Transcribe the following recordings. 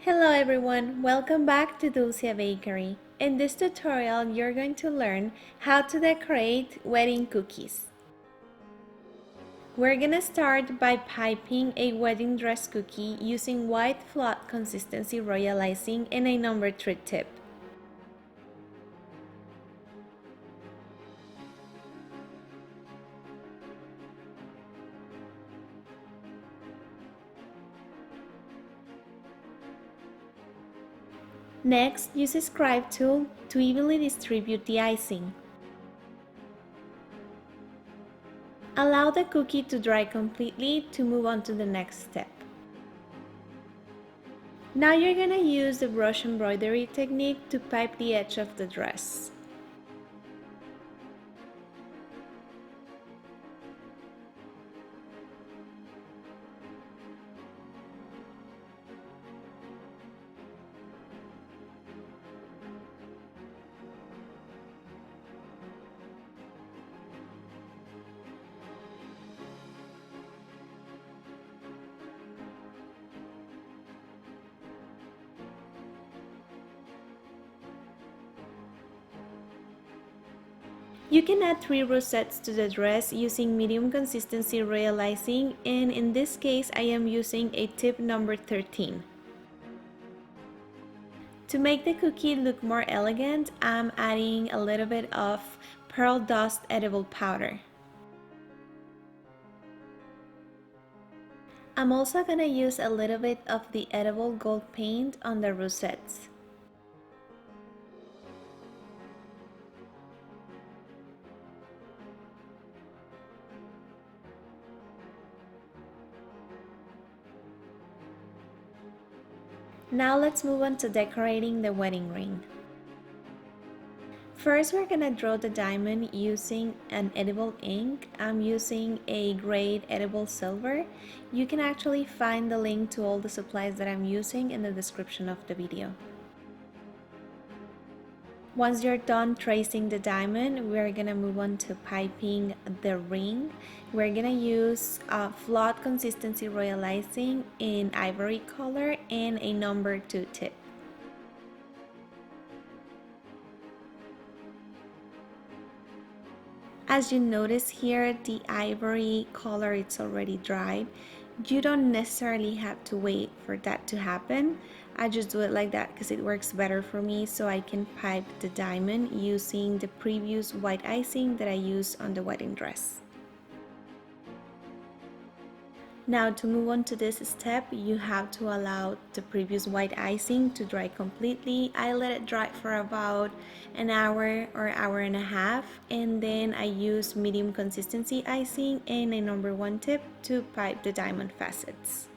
Hello everyone, welcome back to Dulcia Bakery. In this tutorial, you're going to learn how to decorate wedding cookies. We're gonna start by piping a wedding dress cookie using white flat consistency royal icing and a number 3 tip. Next, use a scribe tool to evenly distribute the icing. Allow the cookie to dry completely to move on to the next step. Now you're gonna use the brush embroidery technique to pipe the edge of the dress. You can add 3 rosettes to the dress using medium consistency royal icing, and in this case I am using a tip number 13. To make the cookie look more elegant, I'm adding a little bit of pearl dust edible powder. I'm also gonna use a little bit of the edible gold paint on the rosettes. Now let's move on to decorating the wedding ring. First, we're gonna draw the diamond using an edible ink. I'm using a grade edible silver. You can actually find the link to all the supplies that I'm using in the description of the video. Once you're done tracing the diamond, we're gonna move on to piping the ring. We're gonna use a flat consistency royal icing in ivory color and a number 2 tip. As you notice here, the ivory color it's already dried. You don't necessarily have to wait for that to happen. I just do it like that because it works better for me, so I can pipe the diamond using the previous white icing that I used on the wedding dress. Now to move on to this step, you have to allow the previous white icing to dry completely. I let it dry for about an hour or hour and a half, and then I use medium consistency icing and a number 1 tip to pipe the diamond facets.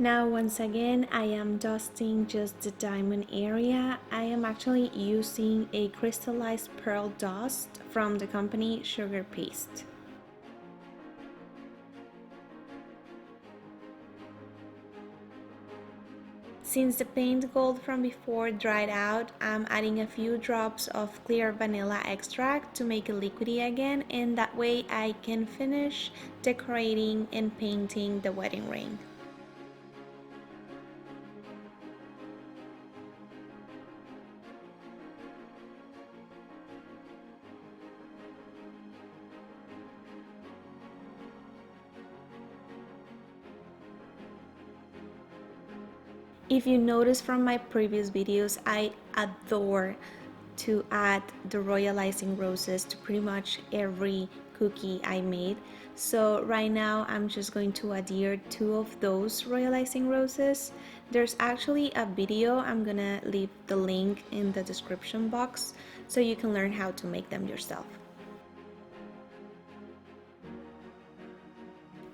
Now once again, I am dusting just the diamond area. I am actually using a crystallized pearl dust from the company Sugar Paste. Since the paint gold from before dried out, I'm adding a few drops of clear vanilla extract to make it liquidy again, and that way I can finish decorating and painting the wedding ring. If you notice from my previous videos, I adore to add the royal icing roses to pretty much every cookie I made. So right now I'm just going to adhere 2 of those royal icing roses. There's actually a video, I'm gonna leave the link in the description box so you can learn how to make them yourself.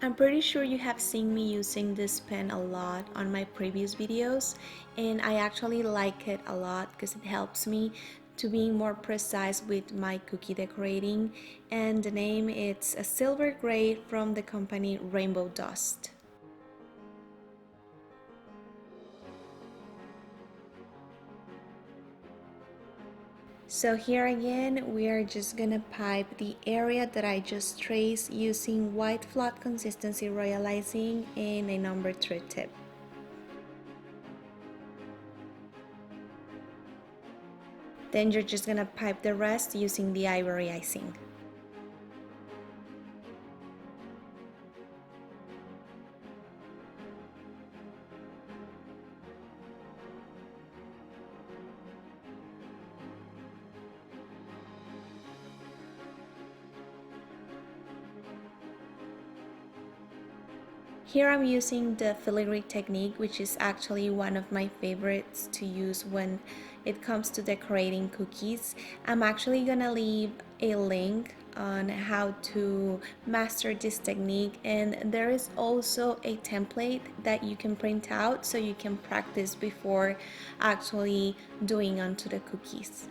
I'm pretty sure you have seen me using this pen a lot on my previous videos, and I actually like it a lot because it helps me to being more precise with my cookie decorating, and the name it's a silver gray from the company Rainbow Dust. So here again, we are just gonna pipe the area that I just traced using white flat consistency royalizing and a number 3 tip. Then you're just gonna pipe the rest using the ivory icing. Here I'm using the filigree technique, which is actually one of my favorites to use when it comes to decorating cookies. I'm actually gonna leave a link on how to master this technique, and there is also a template that you can print out so you can practice before actually doing onto the cookies.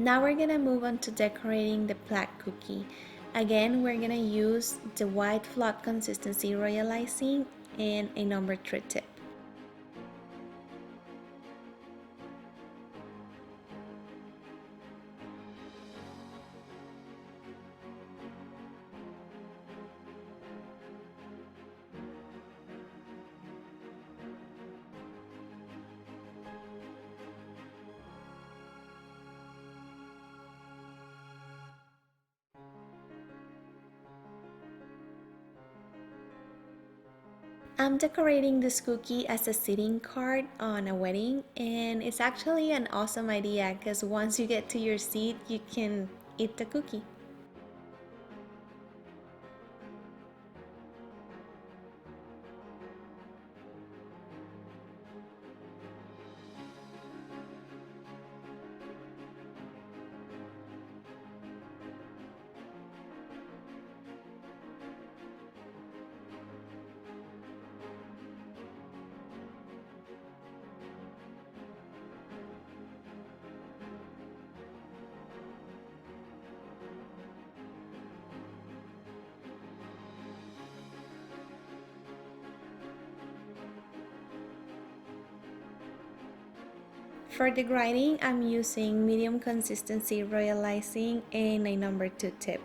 Now we're gonna move on to decorating the plaque cookie. Again, we're gonna use the white flat consistency royalizing and a number 3 tip. I'm decorating this cookie as a sitting card on a wedding, and it's actually an awesome idea because once you get to your seat, you can eat the cookie. For the grinding, I'm using medium consistency royalizing and a number 2 tip.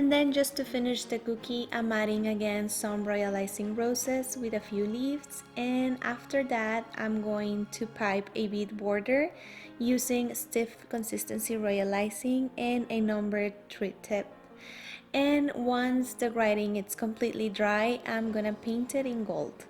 And then just to finish the cookie, I'm adding again some royalizing roses with a few leaves, and after that I'm going to pipe a bead border using stiff consistency royalizing and a numbered 3 tip. And once the writing is completely dry, I'm gonna paint it in gold.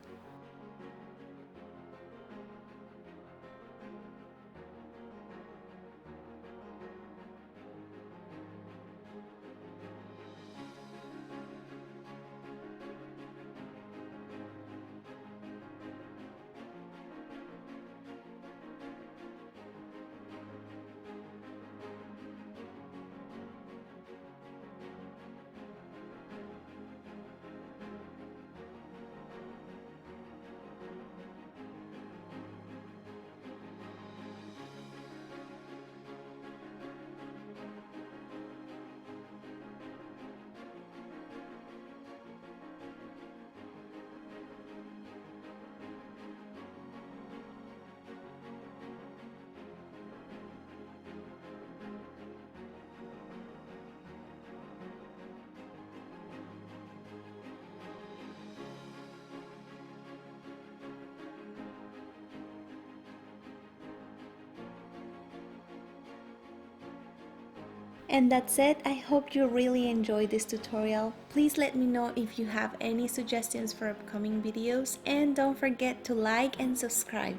And that's it. I hope you really enjoyed this tutorial. Please let me know if you have any suggestions for upcoming videos, and don't forget to like and subscribe.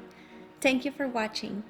Thank you for watching.